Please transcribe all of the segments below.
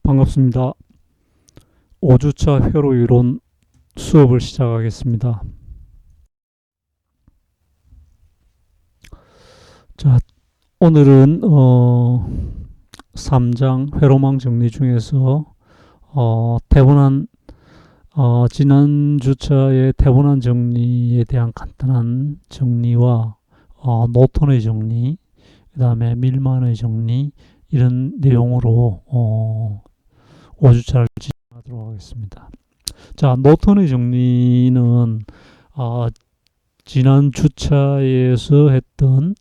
반갑습니다. 5주차 회로 이론 수업을 시작하겠습니다. 자, 오늘은 3장 회로망 정리 중에서 태분한 지난 주차의 태분한 정리에 대한 간단한 정리와 노턴의 정리, 그 다음에 밀만의 정리 이런 내용으로 5주차를 진행하도록 하겠습니다. 자, 노턴의 정리는 지난 주차에서 했던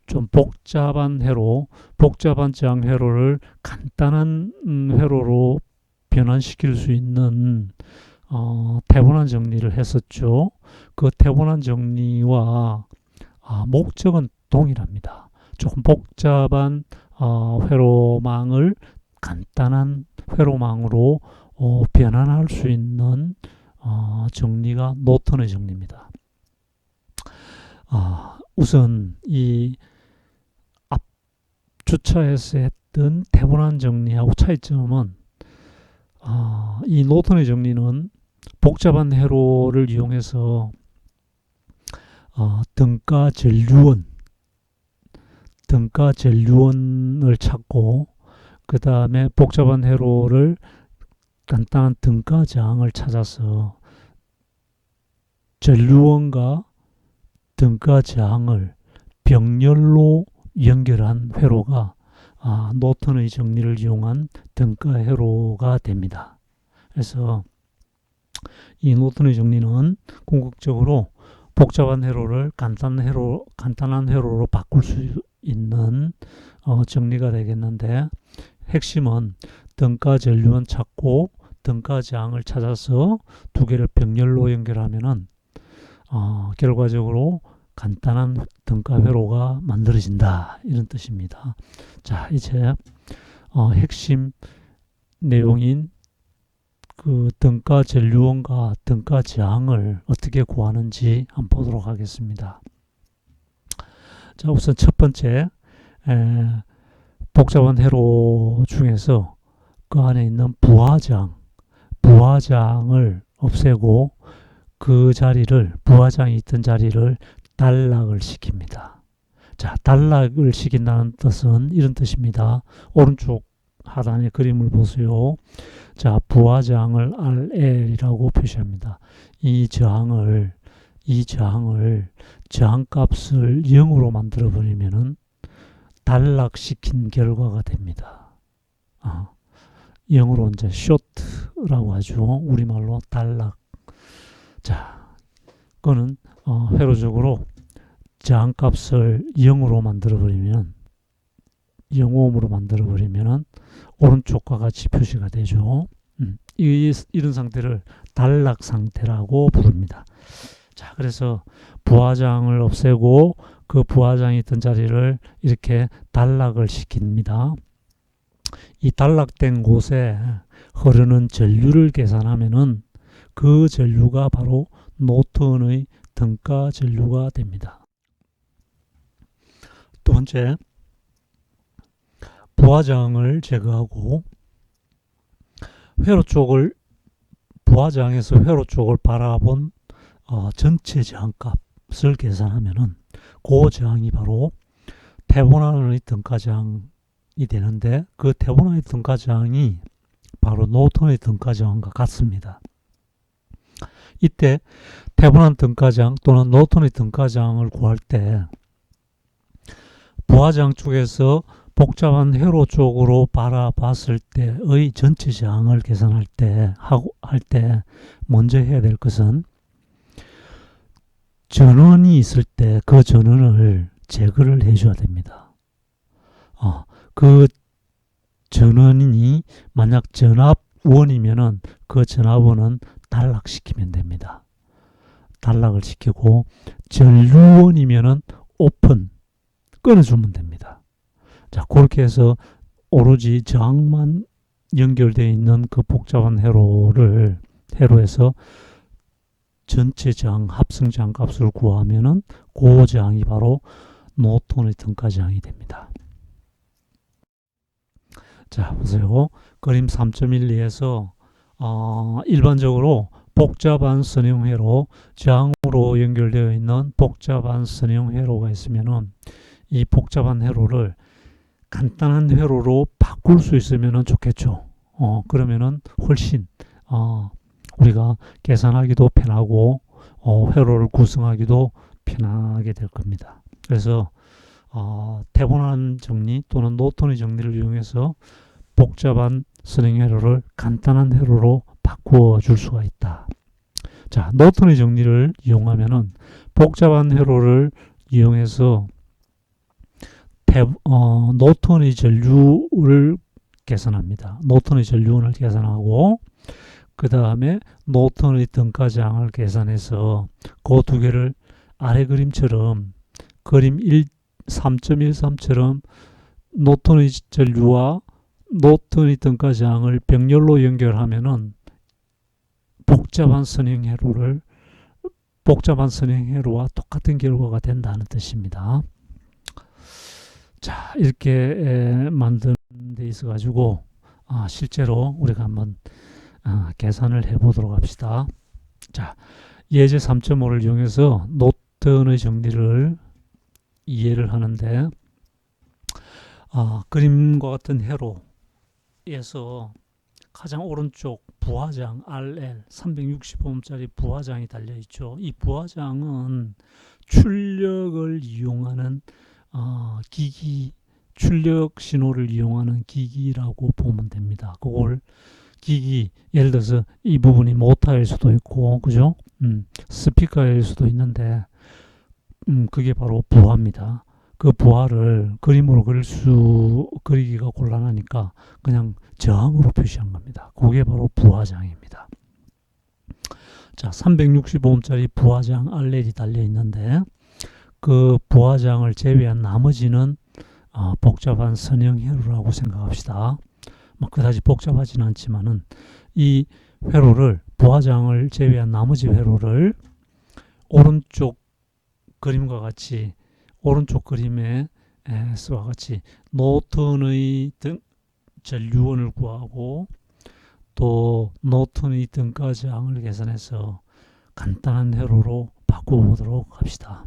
좀 복잡한 장 회로를 간단한 회로로 변환시킬 수 있는 태분한 정리를 했었죠. 그 태분한 정리와 목적은 동일합니다. 조금 복잡한 회로망을 간단한 회로망으로 변환할 수 있는 정리가 노턴의 정리입니다. 우선 이 앞 주차에서 했던 태분한 정리하고 차이점은 이 노턴의 정리는 복잡한 회로를 이용해서 등가 전류원을 찾고 그 다음에 복잡한 회로를 간단한 등가장을 찾아서 전류원과 등가장을 병렬로 연결한 회로가 노턴의 정리를 이용한 등가 회로가 됩니다. 그래서 이 노턴의 정리는 궁극적으로 복잡한 회로를 간단한 회로로 바꿀 수 있는 정리가 되겠는데, 핵심은 등가 전류원 찾고 등가장을 찾아서 두 개를 병렬로 연결하면은 결과적으로 간단한 등가 회로가 만들어진다, 이런 뜻입니다. 자, 이제 핵심 내용인 그 등가 전류원과 등가장을 어떻게 구하는지 한번 보도록 하겠습니다. 자, 우선 첫 번째, 복잡한 회로 중에서 그 안에 있는 부하장을 없애고 부하장이 있던 자리를 단락을 시킵니다. 자, 단락을 시킨다는 뜻은 이런 뜻입니다. 오른쪽 하단의 그림을 보세요. 자, 부하장을 RL이라고 표시합니다. 이 저항을 저항값을 0으로 만들어 버리면은 단락시킨 결과가 됩니다. 0으로 이제 쇼트라고 하죠. 우리말로 단락. 자, 그거는 회로적으로 저항값을 0으로 만들어 버리면 0옴으로 만들어 버리면은 오른쪽과 같이 표시가 되죠. 이런 상태를 단락 상태라고 부릅니다. 자, 그래서 부하장을 없애고 그 부하장이 있던 자리를 이렇게 단락을 시킵니다. 이 단락된 곳에 흐르는 전류를 계산하면은 그 전류가 바로 노턴의 등가 전류가 됩니다. 두 번째, 부하장을 제거하고 부하장에서 회로 쪽을 바라본 전체 저항값을 계산하면은 그 저항이 바로 태분한의 등가저항이 되는데, 그 태분한의 등가저항이 바로 노턴의 등가저항과 같습니다. 이때 태분한 등가저항 또는 노턴의 등가저항을 구할 때 부하장 쪽에서 복잡한 회로 쪽으로 바라봤을 때의 전체 저항을 계산할 때 먼저 해야 될 것은 전원이 있을 때 그 전원을 제거를 해줘야 됩니다. 그 전원이 만약 전압원이면은 그 전압원은 단락시키면 됩니다. 단락을 시키고 전류원이면은 오픈 끊어주면 됩니다. 자, 그렇게 해서 오로지 저항만 연결되어 있는 그 복잡한 회로에서 전체 저항, 합성 저항 값을 구하면은 그 저항이 바로 노턴의 등가 저항이 됩니다. 자, 보세요. 그림 3.12에서 일반적으로 복잡한 선형회로 저항으로 연결되어 있는 복잡한 선형회로가 있으면은 이 복잡한 회로를 간단한 회로로 바꿀 수 있으면 좋겠죠. 그러면은 훨씬 우리가 계산하기도 편하고 회로를 구성하기도 편하게 될 겁니다. 그래서 태본환 정리 또는 노턴의 정리를 이용해서 복잡한 선행회로를 간단한 회로로 바꾸어 줄 수가 있다. 자, 노턴의 정리를 이용하면은 복잡한 회로를 이용해서 노턴의 전류를 계산합니다. 노턴의 전류원을 계산하고 그 다음에 노턴의 등가장을 계산해서 그 두 개를 아래 그림처럼 그림 3.13처럼 노턴의 전류와 노턴의 등가장을 병렬로 연결하면은 복잡한 선형회로와 똑같은 결과가 된다는 뜻입니다. 자, 이렇게 만든 데 있어 가지고 실제로 우리가 한번 계산을 해 보도록 합시다. 자, 예제 3.5를 이용해서 노턴의 정리를 이해를 하는데 그림과 같은 회로에서 가장 오른쪽 부하장 RL 365ohm짜리 부하장이 달려있죠. 이 부하장은 출력을 이용하는 기기, 출력 신호를 이용하는 기기라고 보면 됩니다. 그걸 기기, 예를 들어서 이 부분이 모터일 수도 있고, 그죠? 스피커일 수도 있는데, 그게 바로 부하입니다. 그 부하를 그림으로 그리기가 곤란하니까 그냥 저항으로 표시한 겁니다. 그게 바로 부하장입니다. 자, 365ohm짜리 부하장 RL이 달려 있는데, 그 부하장을 제외한 나머지는 복잡한 선형회로라고 생각합시다. 그다지 복잡하진 않지만은 이 회로를 부하장을 제외한 나머지 회로를 오른쪽 그림과 같이 오른쪽 그림에서와 같이 노턴의 전류원을 구하고 또 노턴의 등가장을 계산해서 간단한 회로로 바꿔보도록 합시다.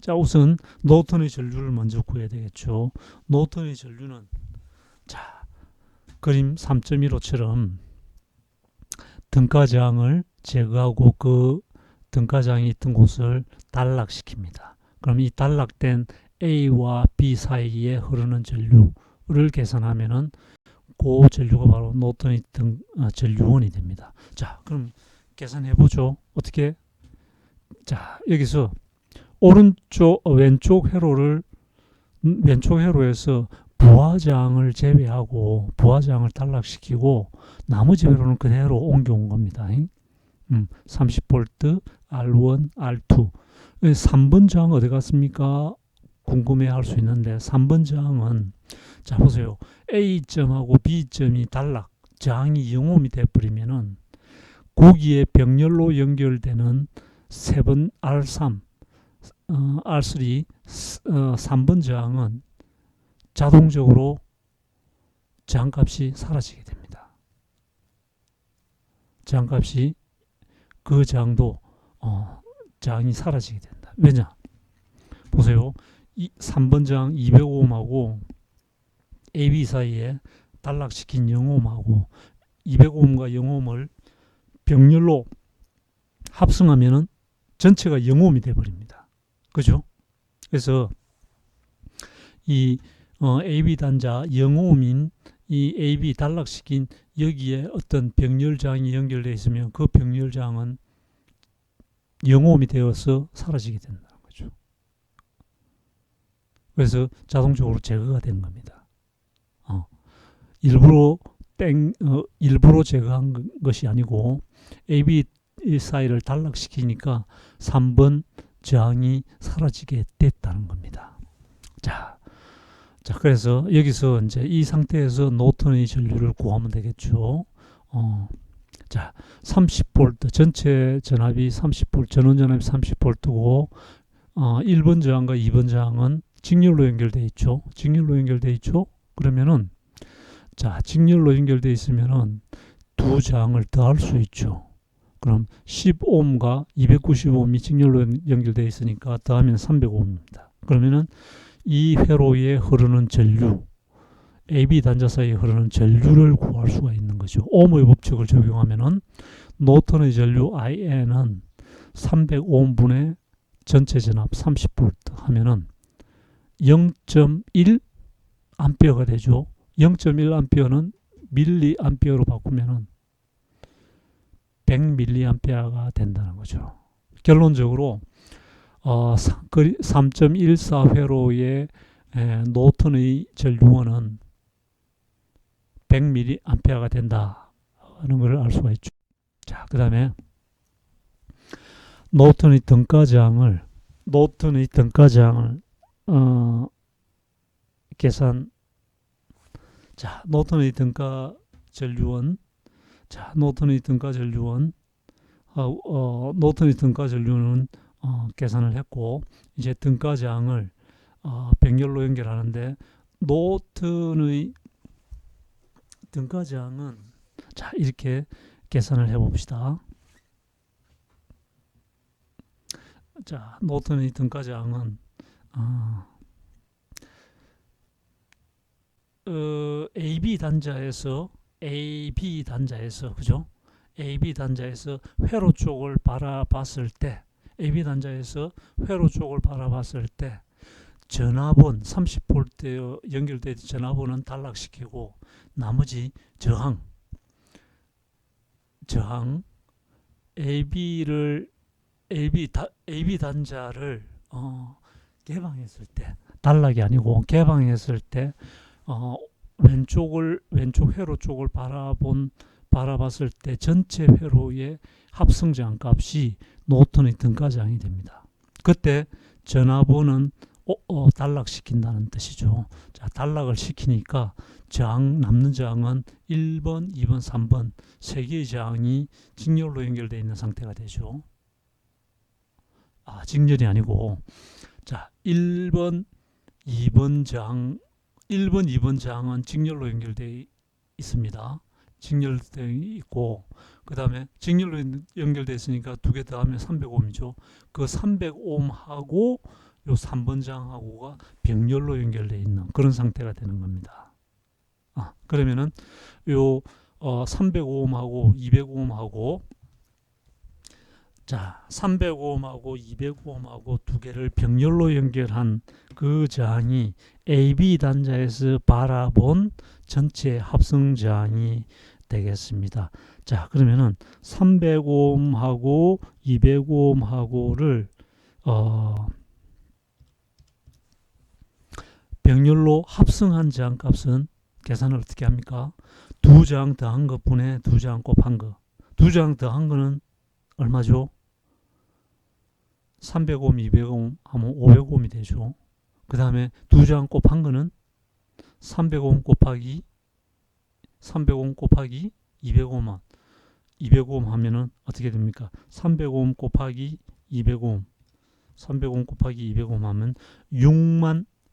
자, 우선 노턴의 전류를 먼저 구해야 되겠죠. 노턴의 전류는 자, 그림 3.15처럼 등가장을 제거하고 그 등가장이 있던 곳을 단락시킵니다. 그럼 이 단락된 A와 B 사이에 흐르는 전류를 계산하면은 그 전류가 바로 노턴의 전류원이 됩니다. 자, 그럼 계산해 보죠. 어떻게? 자, 여기서 왼쪽 회로에서 부하장을 제외하고 부하장을 단락시키고 나머지 회로는 그대로 옮겨온 겁니다. 30V, R1, R2. 3번 저항 어디 갔습니까? 궁금해 할 수 있는데 3번 저항은 자, 보세요. A점하고 B점이 단락, 저항이 0ohm이 되어버리면은 거기에 병렬로 연결되는 7번 R3, R3, 3번 저항은 자동적으로 저항값이 사라지게 됩니다. 저항값이 그 저항도 저항이 사라지게 된다. 왜냐? 보세요. 이 3번 저항 200ohm하고 AB 사이에 단락시킨 0ohm하고 200ohm과 0ohm을 병렬로 합성하면은 전체가 0ohm이 되어버립니다. 그죠? 그래서 이 AB 단자 0ohm인 이 AB 단락시킨 여기에 어떤 병렬장이 연결되어 있으면 그 병렬장은 0ohm이 되어서 사라지게 된다는 거죠. 그래서 자동적으로 제거가 된 겁니다. 일부러 제거한 것이 아니고 AB 사이를 단락시키니까 3번 저항이 사라지게 됐다는 겁니다. 자, 그래서 여기서 이제 이 상태에서 노턴의 전류를 구하면 되겠죠. 자, 30V 전체 전압이 30V, 전원 전압이 30V고 1번 저항과 2번 저항은 직렬로 연결되어 있죠. 그러면은 자, 직렬로 연결되어 있으면은 두 장을 더할 수 있죠. 그럼 10옴과 290옴이 직렬로 연결되어 있으니까 더하면 300옴입니다. 그러면은 이 회로에 흐르는 전류, AB 단자 사이에 흐르는 전류를 구할 수가 있는 거죠. 옴의 법칙을 적용하면은 노턴의 전류 IN은 300옴분의 전체 전압 30V 하면은 0.1 암페어가 되죠. 0.1 암페어는 밀리암페어로 바꾸면은 100밀리암페어가 된다는 거죠. 결론적으로 3.14회로의 노턴의 전류원은 100밀리암페어가 된다는 걸 알 수가 있죠. 자, 그 다음에 노턴의 등가장을 계산. 자, 노턴의 등가 전류원. 자, 노턴의 등가 전류원. 노턴의 등가 전류는 계산을 했고, 이제 등가장을 병렬로 연결하는데, 노턴의 등가장은 자, 이렇게 계산을 해봅시다. 자, 노턴의 등가장은 AB 단자에서 그죠? AB 단자에서 회로 쪽을 바라봤을 때 전압은 30V 연결된 전압은 단락시키고 나머지 저항 AB 단자를 개방했을 때, 단락이 아니고 개방했을 때 왼쪽 회로 쪽을 바라봤을 때 전체 회로의 합성저항 값이 노턴의 등가저항이 됩니다. 그때 전압원은 단락시킨다는 뜻이죠. 자, 단락을 시키니까 남는 저항은 1번, 2번, 3번 세 개의 저항이 직렬로 연결되어 있는 상태가 되죠. 직렬이 아니고, 자, 1번, 2번 저항은 직렬로 연결되어 있습니다. 직렬되어 있고, 그 다음에 직렬로 연결되어 있으니까 두 개 더하면 300옴이죠. 그 300옴하고 요 3번 저항하고가 병렬로 연결되어 있는 그런 상태가 되는 겁니다. 그러면은 요 300옴하고 200옴하고, 자, 300옴하고 200옴하고 두 개를 병렬로 연결한 그 저항이 AB 단자에서 바라본 전체 합성 저항이 되겠습니다. 자, 그러면은 300옴하고 200옴하고를 병렬로 합성한 저항값은 계산을 어떻게 합니까? 두 저항 더한 것 분의 두 저항 곱한 거. 두 저항 더한 거는 얼마죠? 300옴, 200옴 하면 500옴이 되죠. 그 다음에 두 저항 곱한 거는 300옴 곱하기 200옴 200옴 하면은 어떻게 됩니까? 300옴 곱하기 200옴 300옴 하면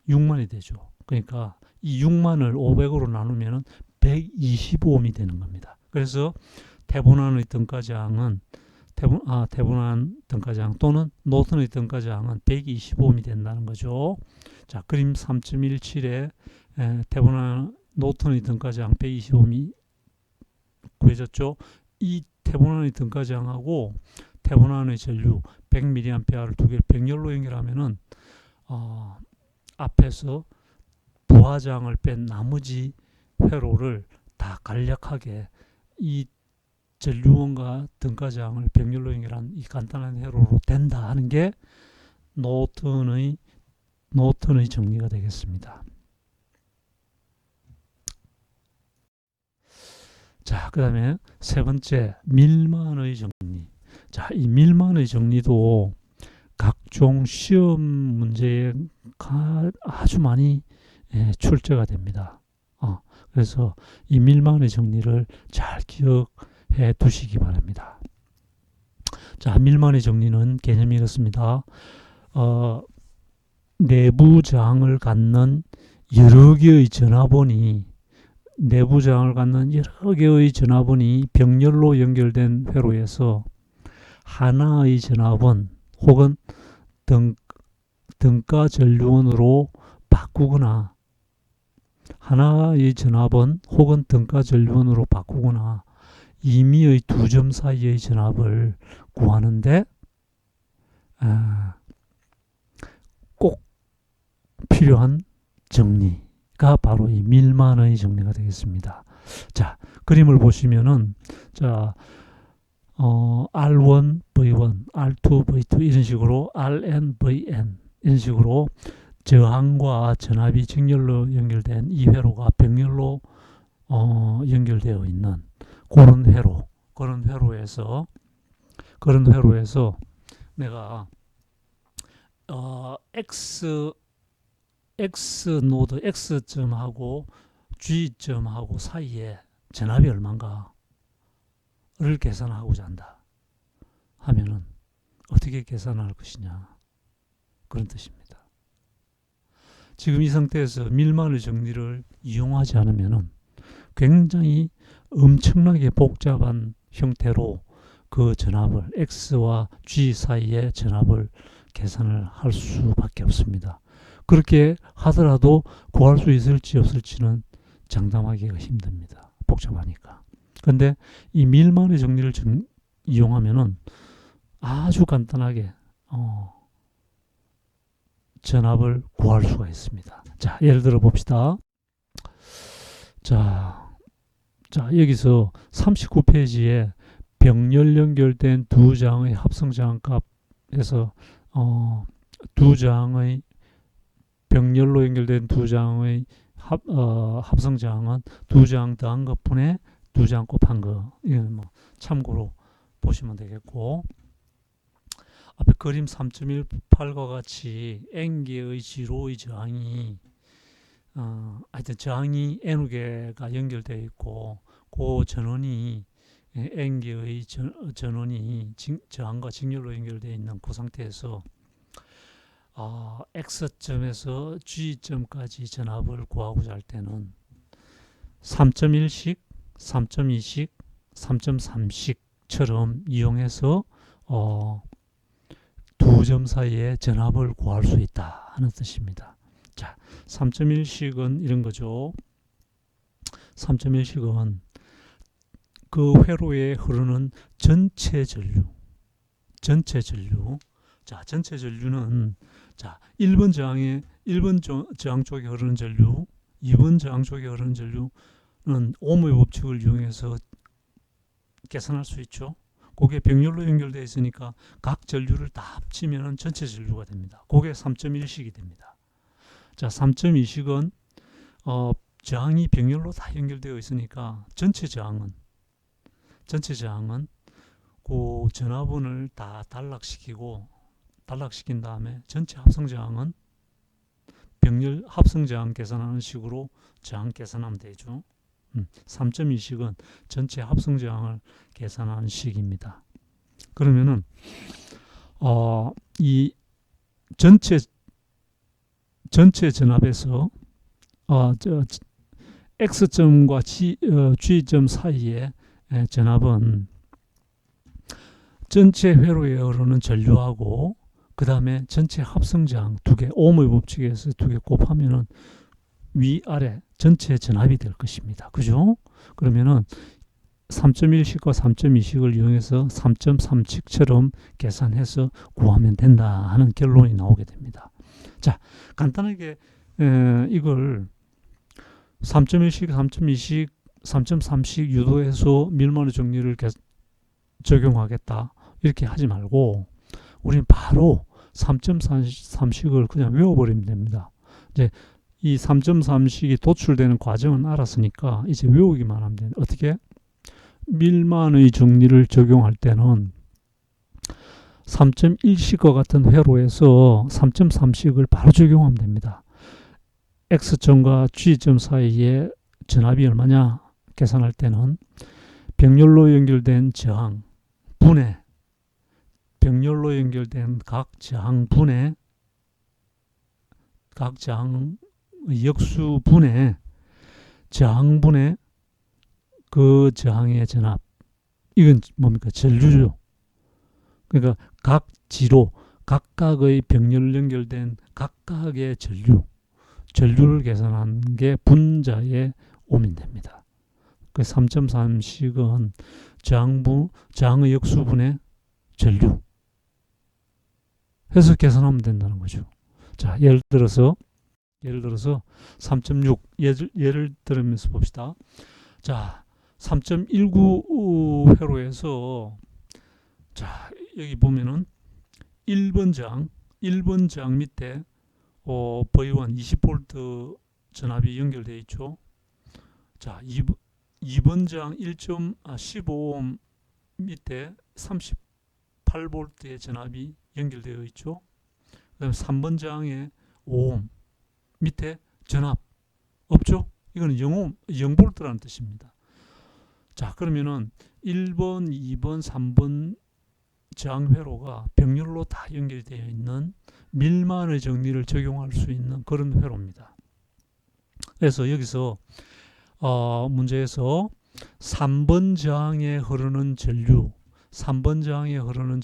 6만이 되죠. 그러니까 이 6만을 500으로 나누면 125옴이 되는 겁니다. 그래서 태분한의 등가저항은 태분한 등가저항 또는 노턴의 등가저항은 125옴이 된다는 거죠. 자, 그림 3.17에 태분한 노턴의 등가저항 125옴이 구해졌죠. 이 태분한의 등가저항하고 태분한의 전류 100mA를 두 개를 병렬로 연결하면은 앞에서 부하장을 뺀 나머지 회로를 다 간략하게 이 전류원과 등가저항을 병렬로 연결한 이 간단한 회로로 된다 하는 게 노턴의 정리가 되겠습니다. 자, 그 다음에 세 번째, 밀만의 정리. 자, 이 밀만의 정리도 각종 시험 문제에 아주 많이 출제가 됩니다. 그래서 이 밀만의 정리를 잘 기억해 두시기 바랍니다. 자, 밀만의 정리는 개념이 이렇습니다. 내부 저항을 갖는 여러 개의 전압원이 내부 저항을 갖는 여러 개의 전압원이 병렬로 연결된 회로에서 하나의 전압원 혹은 등가 전류원으로 바꾸거나 하나의 전압원 혹은 등가 전류원으로 바꾸거나 임의의 두 점 사이의 전압을 구하는데 꼭 필요한 정리가 바로 이 밀만의 정리가 되겠습니다. 자, 그림을 보시면은 자, R1, V1, R2, V2 이런 식으로 RN, VN 이런 식으로 저항과 전압이 직렬로 연결된 이 회로가 병렬로 연결되어 있는 그런 회로에서 내가 X 노드 X점하고 G점하고 사이에 전압이 얼마인가를 계산하고자 한다 하면은 어떻게 계산할 것이냐 그런 뜻입니다. 지금 이 상태에서 밀만의 정리를 이용하지 않으면은 굉장히 엄청나게 복잡한 형태로 그 전압을 X와 G 사이의 전압을 계산을 할 수밖에 없습니다. 그렇게 하더라도 구할 수 있을지 없을지는 장담하기가 힘듭니다. 복잡하니까. 근데 이 밀만의 정리를 이용하면은 아주 간단하게 전압을 구할 수가 있습니다. 자, 예를 들어 봅시다. 자, 여기서 39페이지에 병렬 연결된 두 저항의 합성 저항값에서 두 저항의 병렬로 연결된 두 저항의 합성 저항은 두 저항 더한 것분의 두 저항 곱한 거. 이건 뭐 참고로 보시면 되겠고, 앞에 그림 3.18과 같이 N개의 지로의 저항이 하여튼 저항이 N개가 연결되어 있고 그 전원이 N개의 전원이 저항과 직렬로 연결되어 있는 그 상태에서 X점에서 G점까지 전압을 구하고자 할 때는 3.1식, 3.2식, 3.3식처럼 이용해서 두 점 사이의 전압을 구할 수 있다 하는 뜻입니다. 자, 3.1식은 이런 거죠. 3.1식은 그 회로에 흐르는 전체 전류. 자, 전체 전류는 자, 1번 저항 쪽에 흐르는 전류, 2번 저항 쪽에 흐르는 전류는 ohm의 법칙을 이용해서 계산할 수 있죠. 그게 병렬로 연결되어 있으니까 각 전류를 다 합치면 전체 전류가 됩니다. 그게 3.1식이 됩니다. 자, 3.2식은 저항이 병렬로 다 연결되어 있으니까 전체 저항은 그 전압원을 다 단락시킨 다음에 전체 합성 저항은 병렬 합성 저항 계산하는 식으로 저항 계산하면 되죠. 3.2식은 전체 합성 저항을 계산하는 식입니다. 그러면은 이 전체 전압에서 X점과 G점 사이의 전압은 전체 회로에 흐르는 전류하고 그 다음에 전체 합성 저항 두 개, ohm의 법칙에서 두 개 곱하면은 위아래 전체 전압이 될 것입니다. 그죠? 그러면은 3.1식과 3.2식을 이용해서 3.3식처럼 계산해서 구하면 된다 하는 결론이 나오게 됩니다. 자, 간단하게 이걸 3.1식, 3.2식, 3.3식 유도해서 밀만의 정리를 적용하겠다 이렇게 하지 말고 우리는 바로 3.3식을 그냥 외워버리면 됩니다. 이제 이 3.3식이 도출되는 과정은 알았으니까 이제 외우기만 하면 돼요. 어떻게? 밀만의 정리를 적용할 때는 3.1식과 같은 회로에서 3.3식을 바로 적용하면 됩니다. X점과 G점 사이에 전압이 얼마냐 계산할 때는 병렬로 연결된 저항 분의 병렬로 연결된 각 저항 역수 분의 저항분의 그 저항의 전압. 이건 뭡니까? 전류죠. 그러니까 각 지로 각각의 병렬 연결된 각각의 전류를 계산한 게 분자의 오민됩니다. 그 3.3씩은 저항의 역수분의 전류 해서 계산하면 된다는 거죠. 자, 예를 들어서 3.6 예를 들으면서 봅시다. 자, 3.19 회로에서 자, 여기 보면은 1번 저항 밑에 V1 20V 전압이 연결되어 있죠. 자, 2번 저항 15옴 밑에 38V의 전압이 연결되어 있죠. 그다음에 3번 저항에 5옴 밑에 전압 없죠. 이거는 0V라는 뜻입니다. 자, 그러면은 1번, 2번, 3번 저항 회로가 병렬로 다 연결되어 있는 밀만의 정리를 적용할 수 있는 그런 회로입니다. 그래서 여기서 문제에서 3번 저항에 흐르는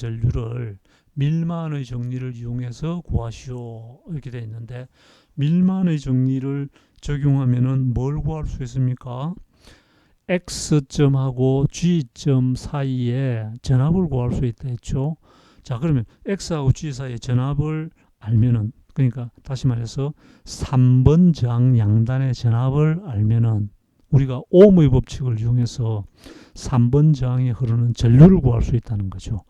전류를 밀만의 정리를 이용해서 구하시오 이렇게 되어 있는데, 밀만의 정리를 적용하면은 뭘 구할 수 있습니까? X점하고 G점 사이에 전압을 구할 수 있다 했죠. 자, 그러면 X하고 G 사이의 전압을 알면은, 그러니까 다시 말해서 3번 저항 양단의 전압을 알면은 우리가 옴의 법칙을 이용해서 3번 저항에 흐르는 전류를 구할 수 있다는 거죠.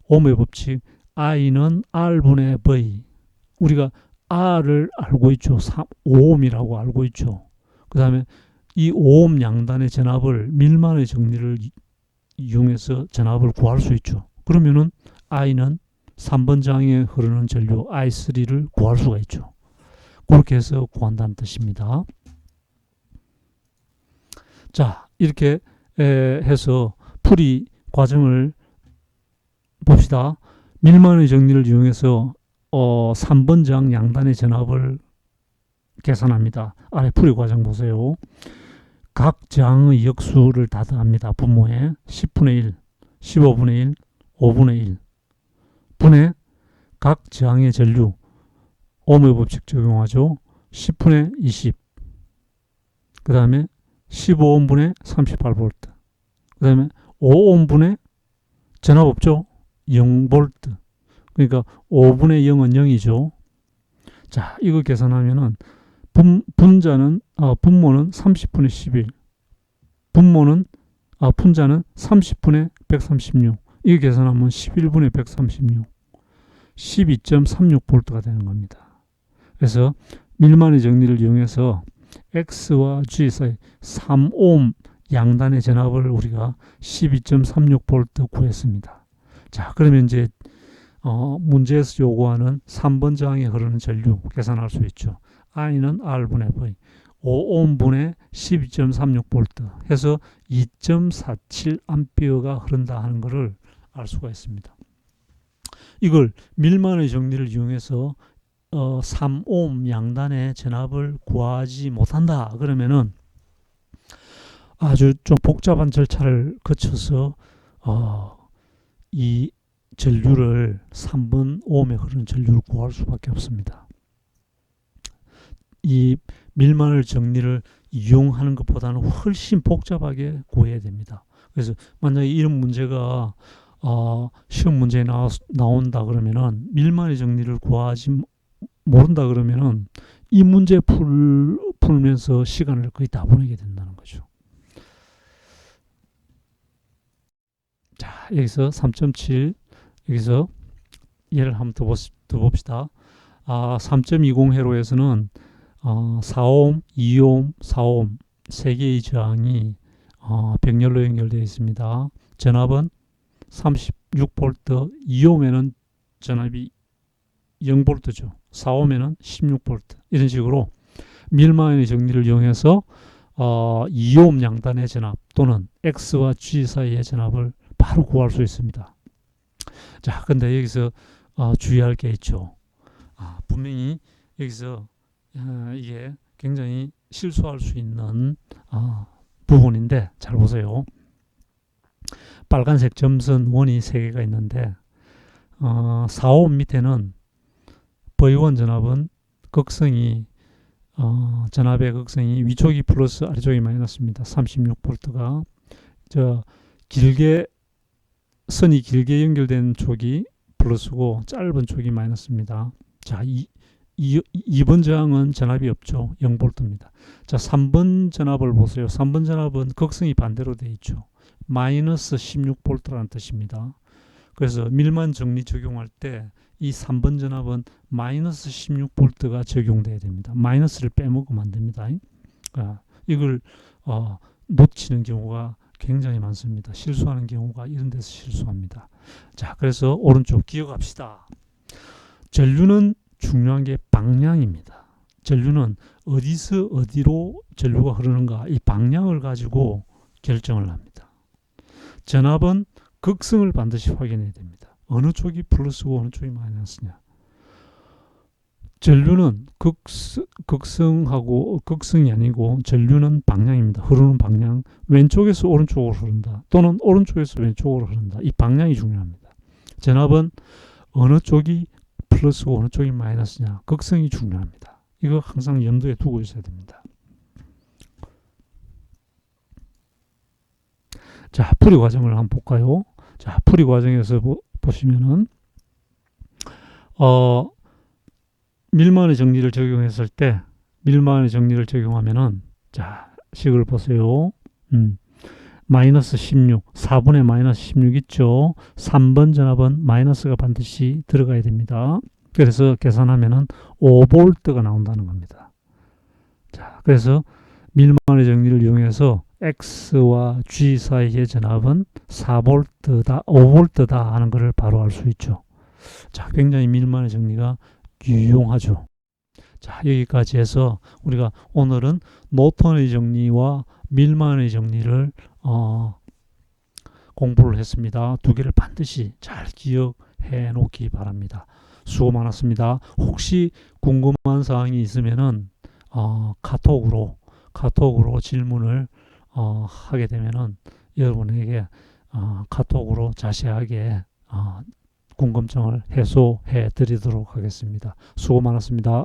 옴의 법칙, I는 R분의 V. 우리가 R을 알고 있죠. 5옴이라고 알고 있죠. 그 다음에 이 5옴 양단의 전압을 밀만의 정리를 이용해서 전압을 구할 수 있죠. 그러면은 I는 3번 저항에 흐르는 전류 I3를 구할 수가 있죠. 그렇게 해서 구한다는 뜻입니다. 자, 이렇게 해서 풀이 과정을 봅시다. 밀만의 정리를 이용해서 3번 저항 양단의 전압을 계산합니다. 아래 풀이 과정 보세요. 각 저항의 역수를 다 더합니다. 분모에 10분의 1, 15분의 1, 5분의 1 분의 각 저항의 전류, 옴의 법칙 적용하죠. 10분의 20, 그 다음에 15옴분의 38V, 그 다음에 5옴분의 전압 없죠. 0V. 그러니까 5분의 0은 0이죠. 자, 이거 계산하면은 분모는 30분의 11, 분자는 30분의 136. 이거 계산하면 11분의 136, 12.36V가 되는 겁니다. 그래서 밀만의 정리를 이용해서 X와 G 사이 3옴 양단의 전압을 우리가 12.36V 구했습니다. 자, 그러면 이제 문제에서 요구하는 3번 저항에 흐르는 전류 계산할 수 있죠. I는 R분의 V, 5옴분의 12.36V 해서 2.47A가 흐른다 하는 것을 알 수가 있습니다. 이걸 밀만의 정리를 이용해서 3옴 양단의 전압을 구하지 못한다 그러면은 아주 좀 복잡한 절차를 거쳐서 이 전류를 3번 옴에 흐르는 전류를 구할 수밖에 없습니다. 이 밀만의 정리를 이용하는 것보다는 훨씬 복잡하게 구해야 됩니다. 그래서 만약에 이런 문제가 시험 문제에 나온다 그러면은 밀만의 정리를 구하지 모른다 그러면은 이 문제 풀면서 시간을 거의 다 보내게 된다는 거죠. 자, 여기서 3.7 여기서 예를 한번 더 봅시다. 3.20 회로에서는 4옴, 2옴, 4옴 세 개의 저항이 병렬로 연결되어 있습니다. 전압은 36V, 2옴에는 전압이 0V죠. 4옴에는 16V. 이런 식으로 밀만의 정리를 이용해서 2옴 양단의 전압 또는 X와 G 사이의 전압을 바로 구할 수 있습니다. 자, 근데 여기서 주의할 게 있죠. 분명히 여기서 이게 굉장히 실수할 수 있는 부분인데 잘 보세요. 빨간색 점선 원이 3개가 있는데 4호 밑에는 V1 전압은 극성이 전압의 극성이 위쪽이 플러스 아래쪽이 마이너스입니다. 36V가 길게 선이 길게 연결된 쪽이 플러스고 짧은 쪽이 마이너스입니다. 자, 2번 저항은 전압이 없죠. 0V입니다. 자, 3번 전압을 보세요. 3번 전압은 극성이 반대로 되어 있죠. 마이너스 16V라는 뜻입니다. 그래서 밀만 정리 적용할 때 이 3번 전압은 마이너스 16V가 적용돼야 됩니다. 마이너스를 빼먹으면 안 됩니다. 이걸 놓치는 경우가 굉장히 많습니다. 실수하는 경우가 이런 데서 실수합니다. 자, 그래서 오른쪽 기억합시다. 전류는 중요한 게 방향입니다. 전류는 어디서 어디로 전류가 흐르는가 이 방향을 가지고 결정을 합니다. 전압은 극성을 반드시 확인해야 됩니다. 어느 쪽이 플러스고 어느 쪽이 마이너스냐. 전류는 극성이 아니고 전류는 방향입니다. 흐르는 방향. 왼쪽에서 오른쪽으로 흐른다. 또는 오른쪽에서 왼쪽으로 흐른다. 이 방향이 중요합니다. 전압은 어느 쪽이 플러스고 어느 쪽이 마이너스냐. 극성이 중요합니다. 이거 항상 염두에 두고 있어야 됩니다. 자, 풀이 과정을 한번 볼까요? 자, 풀이 과정에서 보시면은 밀만의 정리를 적용했을 때 밀만의 정리를 적용하면은 자, 식을 보세요. 마이너스 16, 4분의 마이너스 16 있죠. 3번 전압은 마이너스가 반드시 들어가야 됩니다. 그래서 계산하면은 5V가 나온다는 겁니다. 자, 그래서 밀만의 정리를 이용해서 X와 G 사이의 전압은 4V다, 5V다 하는 것을 바로 알 수 있죠. 자, 굉장히 밀만의 정리가 유용하죠. 자, 여기까지 해서 우리가 오늘은 노턴의 정리와 밀만의 정리를 공부를 했습니다. 두 개를 반드시 잘 기억해 놓기 바랍니다. 수고 많았습니다. 혹시 궁금한 사항이 있으면은 카톡으로 질문을 하게 되면은 여러분에게 카톡으로 자세하게 궁금증을 해소해 드리도록 하겠습니다. 수고 많았습니다.